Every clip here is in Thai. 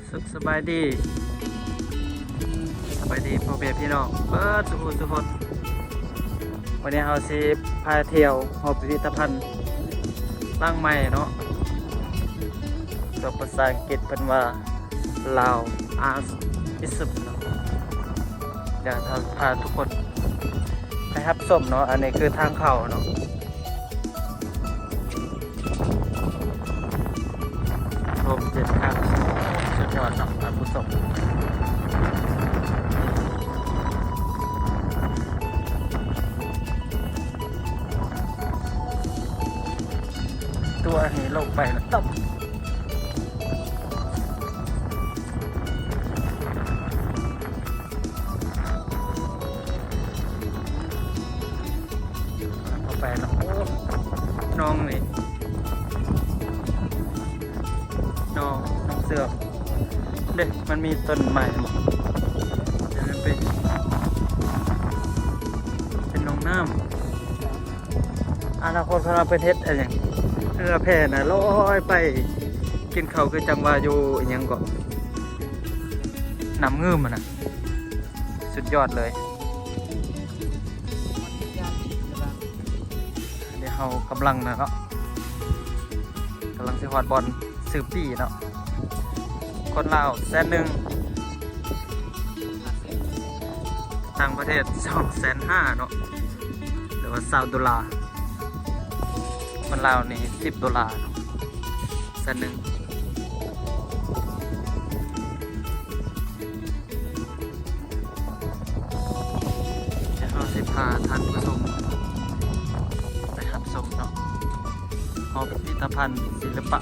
สุดสบายดีพ่อแม่พี่น้องเปิดสุขวันนี้เราสิพาเที่ยวหอพิพิธภัณฑ์ร่างใหม่เนาะตัวภาษาอังกฤษเป็นว่าลาวอาร์ตอิสเนาะเดี๋ยวเราพาทุกคนไปรับชมเนาะอันนี้คือทางเข้าเนาะลมเย็นครับสุดยอดเนาะท่านผู้ชมตัวนี้ลงไปแล้วตบเข้าไปแล้วโอ้น้องนี่น้องเสือกเด็กมันมีต้นใหม่เดี๋ยวมันเป็นน้องน้ำอนาคตพาไปเทศอะไรอย่างเรือแพน่ะลอยไปกินเขาคือจังว่าอยู่อย่างก่อนน้ำเงื่อมันนะสุดยอดเลยเดี๋ยวเรากำลังนะเนาะกำลังสิฮอดบอลสืบปีเนาะคนลาว100,000ต่างประเทศ250,000เนาะหรือว่า$20คนลาวนี่$10เนาะ100,000จะเอาสิพาท่านผู้ชมไปรับชมเนาะหอพิพิธภัณฑ์ศิลปะ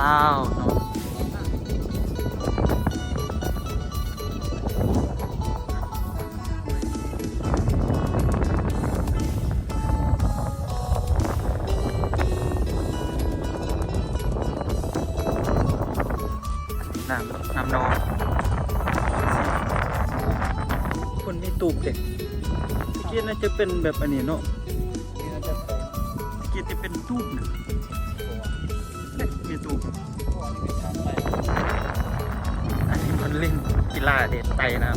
ลาวเนาะน้ำนองคนมีตูบเด็กเกียน่าจะเป็นแบบอันนี้เนาะเกียจะเป็นตูบนะมีตูบอันนี้มันเล่นกีฬาเด็ดไตนะ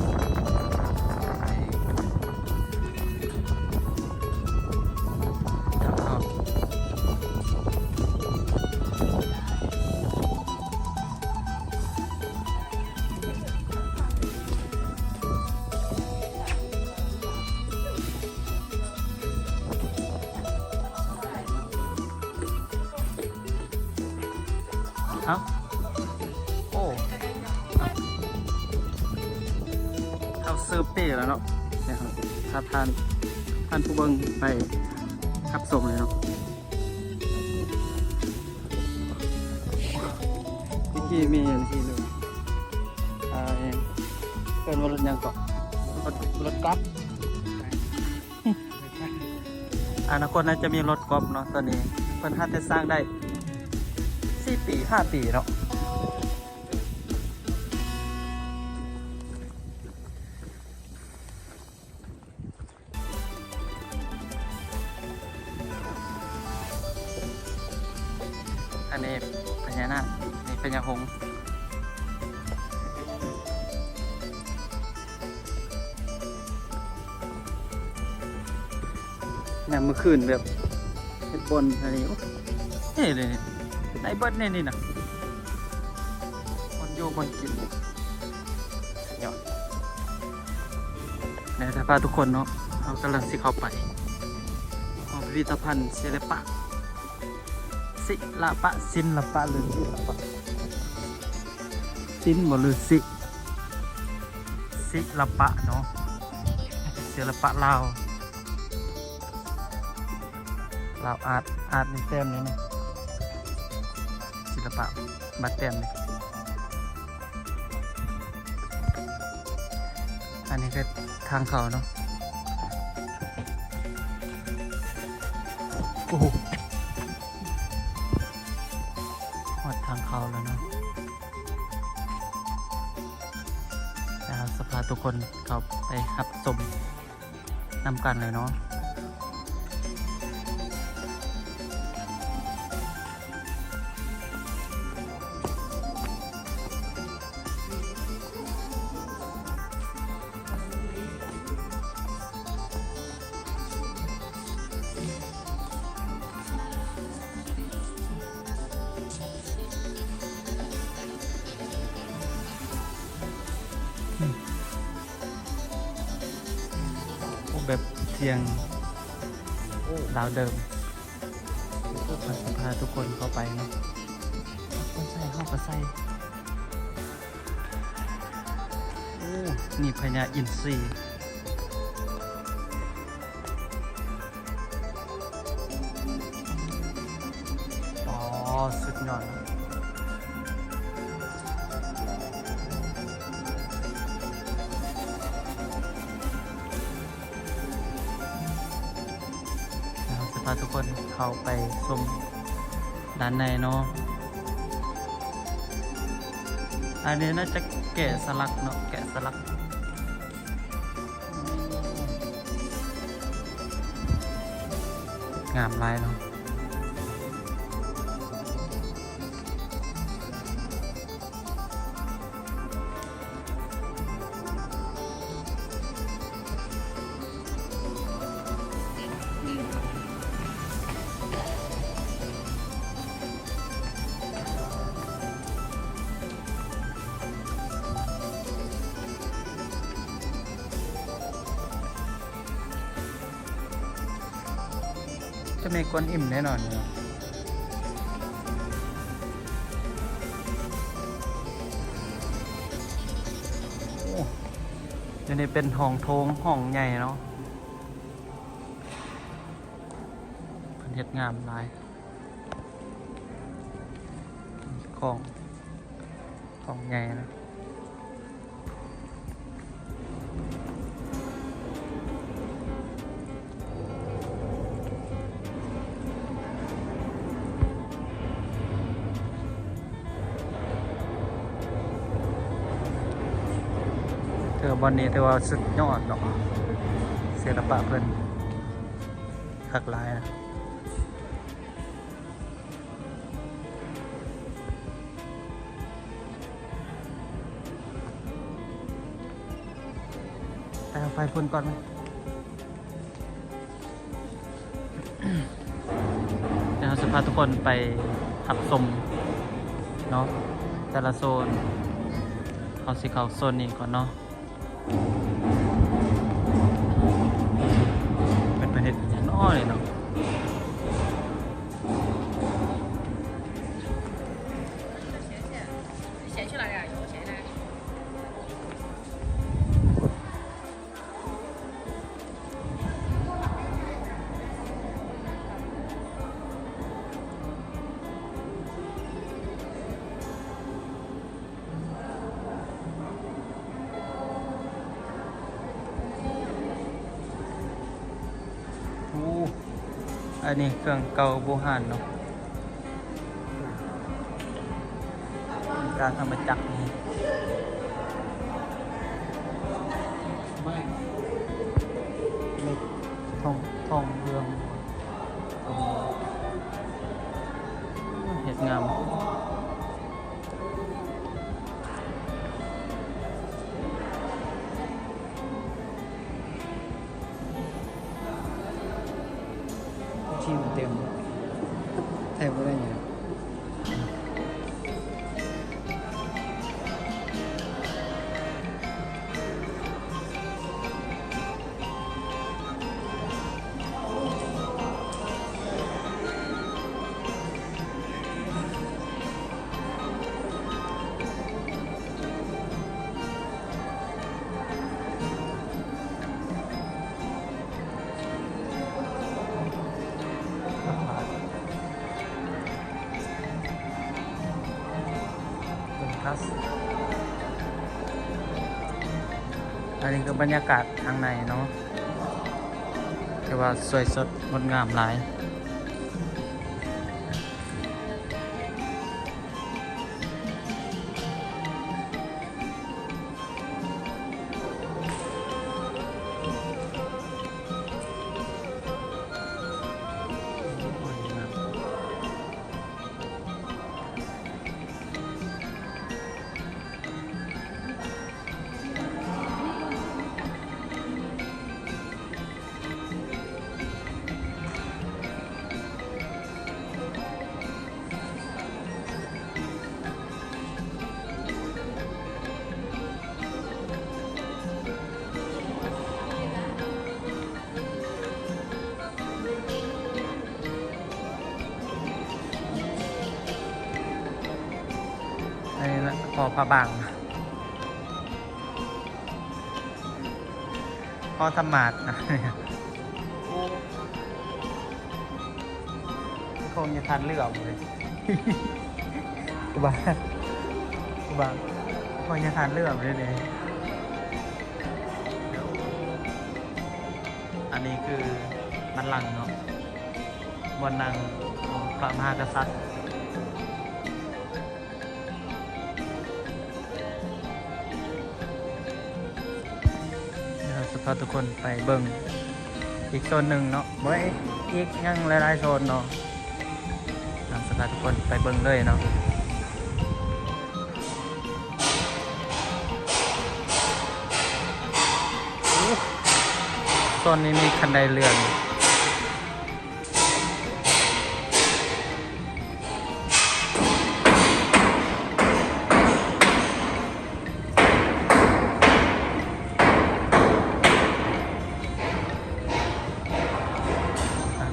เอ้าโอ้เข้าซื้อเป้แล้วเนาะเนี่ยครับถ้าท่านผู้เบิ่งไปขับส่งเลยเนาะที่มีอย่างที่เลยเป็นรถยังก่อนรถกอล์ฟอนาคตน่าจะมีรถกอล์ฟเนาะตอนนี้เพิ่นจะสร้างได้4 ปี 5 ปีเนาะอันนี้พญานาคนี่พญาหงส์เนี่ยเมื่อคืนแบบเห็ดบนอันนี้เฮ้ยเลยในเบิร์ดนี่นะคนอยู่คนกินเนาะในสภาพทุกคนเนาะเรากำลังสิเข้าไปพิพิธภัณฑ์ศิลปะหรือศิลปะศิลปะหรือศิลปะเนาะศิลปะลาวอาร์ตในเต็มนี้นะศิลปะบัดเต็มเลยอันนี้ก็ทางเขาเนาะโอ้โหหมดทางเขาแล้วเนาะนะครับสภาทุกคนเขาไปรับชมนำกันเลยเนาะ อ พวกแบบเทียงดาวเดิมพาทุกคนเข้าไปเนาะใส่เข้าก็ใส่โอ้นี่พญาอินทรีอ๋อสุดยอดพาทุกคนเข้าไปชมด้านในเนาะอันนี้น่าจะแกะสลักเนาะแกะสลักงามลายเนาะจะมีก้นอิ่มแน่นอนเลยโอ้เดี๋ยวนี้เป็นห้องโถงห้องใหญ่เนาะเป็นเฮ็ดงามหลายของใหญ่นะบอลนี้ถือว่าสุดยอดเนาะศิลปะเพิ่นคักหลายนะไปเอาไฟพ่นก่อนไหม เดี๋ยวเราจะพาทุกคนไปขับชมเนาะแต่ละโซนเขาสิเข้าโซนนี้ก่อนเนาะเป็นประเทศน้อยเลยเนาะอันนี้เครื่องเกาโบราณเนาะการทำมาจากนี่ไม่เล็กทองเรืองเห็ดงามที่มันเต็มแทบไม่ได้ไงอันนี้ก็บรรยากาศข้างในเนาะแต่ว่าสวยสดงดงามหลาย อันนี้นะพอผ้าบางพอธรรมาดนะคงจะทันเลือกเลยกูบ้าคงจะทันเลือกเลยเนี่ยอันนี้คือบัลลังก์เนาะบนนังของพระมหากษัตริย์เราจะพาทุกคนไปเบิ่งอีกโซนหนึ่งเนาะบ่อีกยังหลายๆโซนเนาะเราจะพาทุกคนไปเบิ่งเลยเนาะโซนนี้มีคันไดเลื่อน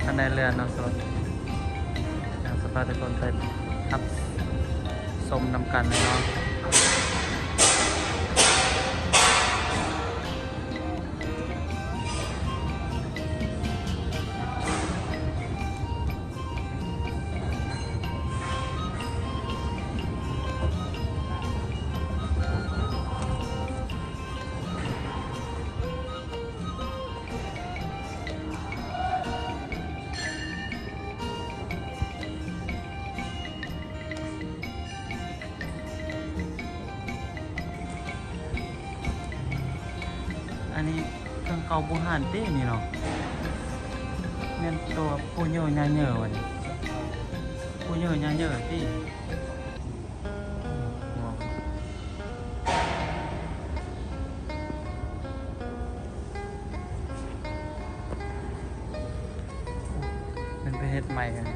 คันไดเลื่อนเนาะโซนเราจะพาทุกคนไปทับชมนำกันเลยเนาะอันนี้เครื่องเกาบูหานเต้นี่เนาะเนี่ยตัวปูเยอะยาเยอะวันนี้ปูเยอะยาเยอะที่มันเป็นเฮ็ดใหม่กัน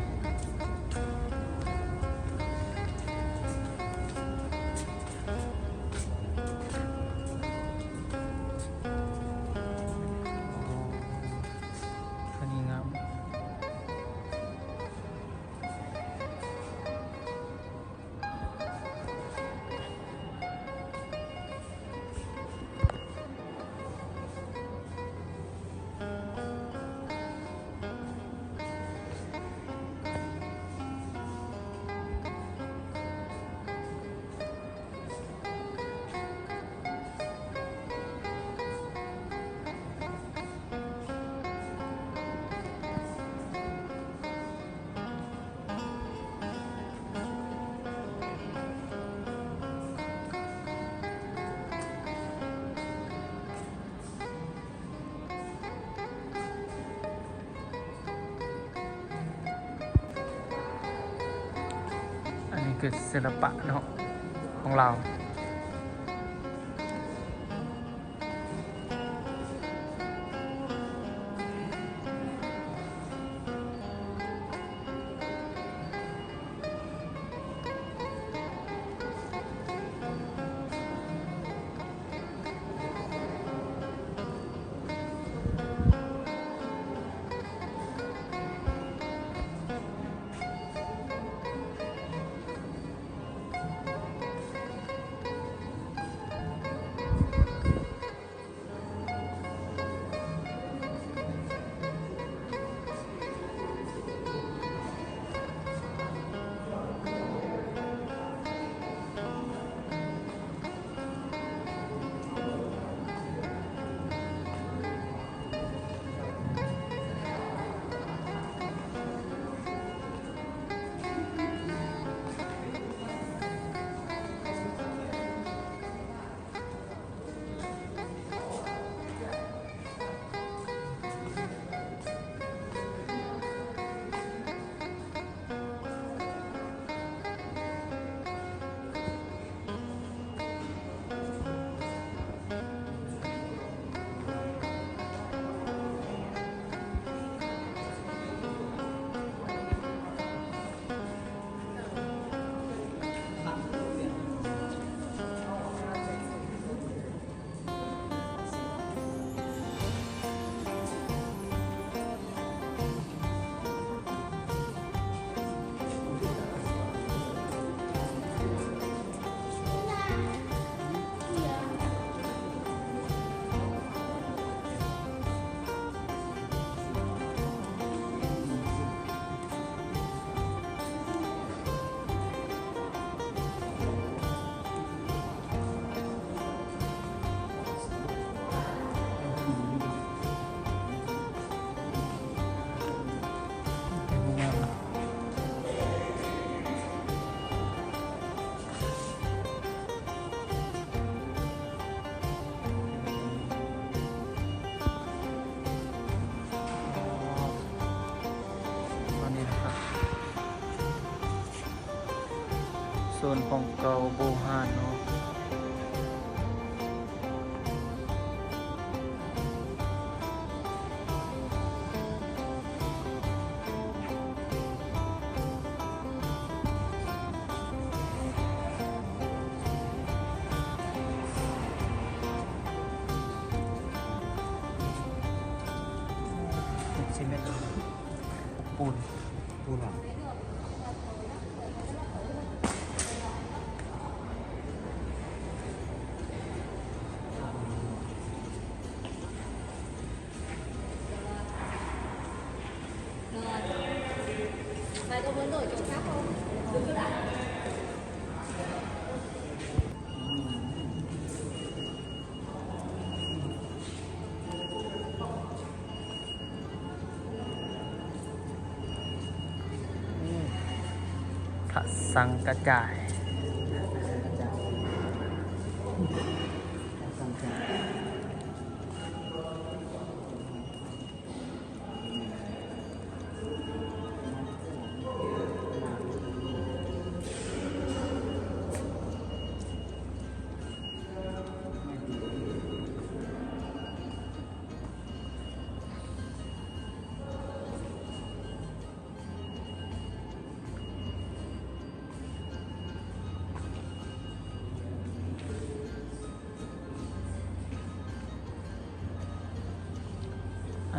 คือศิลปะเนาะของเรา ส่วนของเกาโบฮานเนาะซีเมนต์ปูน พูดว่า Mày có muốn đổi chỗ khác không? Đừng có đã. พระสังกระจาย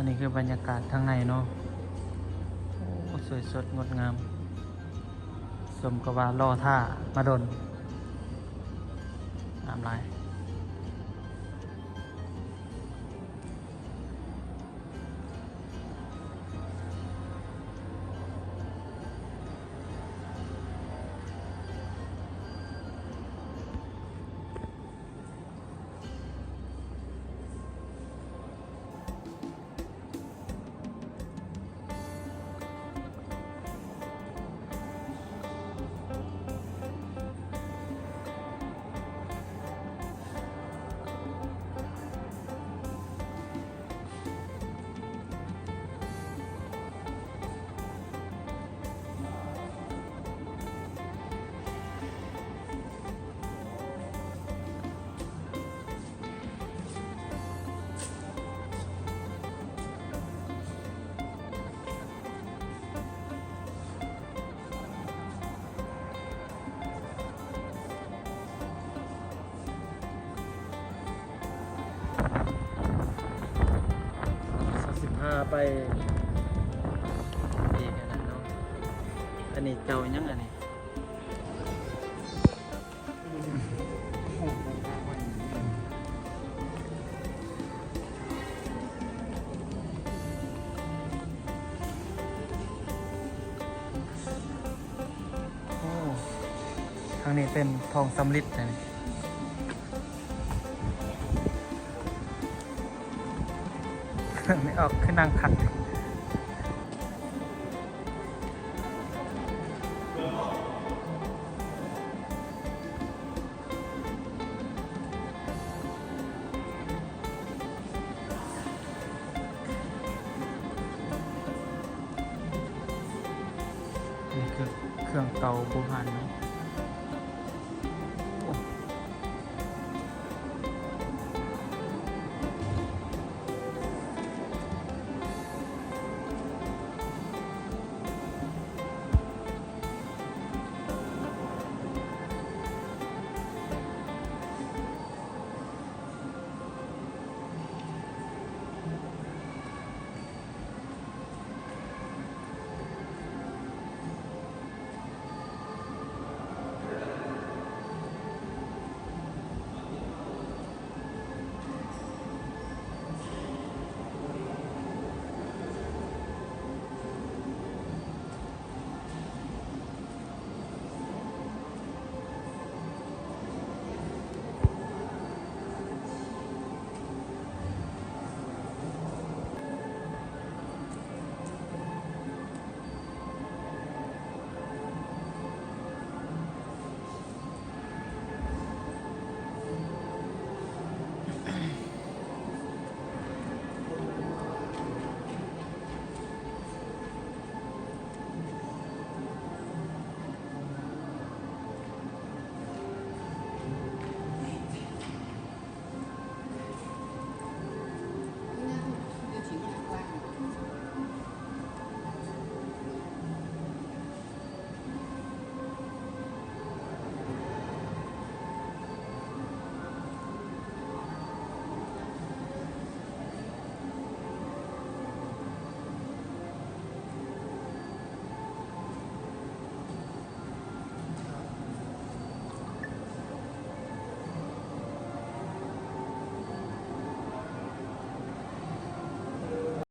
อันนี้คือบรรยากาศข้างในเนาะโอ้สวยสดงดงาม สมกับว่าล่อท่ามาดนน้ำลาย ไปอีกอันนั้นเนาะอันนี้เจ้ายังอันนี้โอ้ทางนี้เป็นทองสำริดนะนี่ ไม่ออกขึ้นนั่งขัดนี่คือเครื่องเกาโบราณ